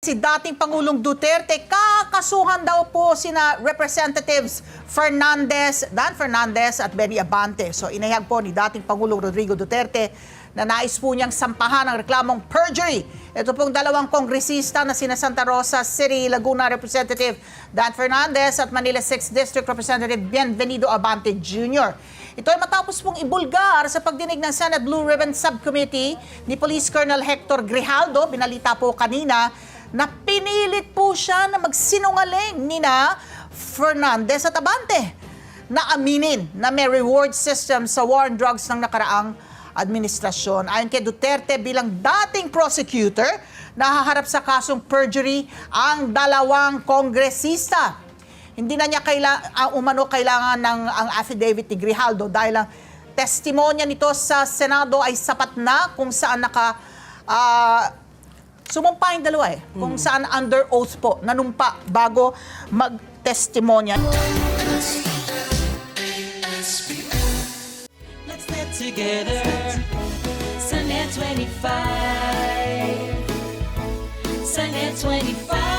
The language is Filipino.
si dating Pangulong Duterte. Kakasuhan daw po sina Representatives Dan Fernandez at Benny Abante. So inahayag po ni dating Pangulong Rodrigo Duterte na nais po niyang sampahan ang reklamong perjury. Ito pong dalawang kongresista na sina Santa Rosa City, Laguna Representative Dan Fernandez at Manila 6th District Representative Bienvenido Abante Jr. Ito ay matapos pong ibulgar sa pagdinig ng Senate Blue Ribbon Subcommittee ni Police Colonel Hector Grijaldo. Binalita po kanina na pinilit po siya na magsinungaling nina Fernandez at Abante na aminin na may reward system sa war on drugs ng nakaraang administrasyon. Ayon kay Duterte, bilang dating prosecutor, nahaharap sa kasong perjury ang dalawang kongresista. Hindi na niya kailangan ng ang affidavit ni Grijaldo dahil ang testimonya nito sa Senado ay sapat na kung saan sumumpa yung dalawa kung saan under oath po, nanumpa bago mag-testimonya. Let's get together, Sunday 25, Sunday 25.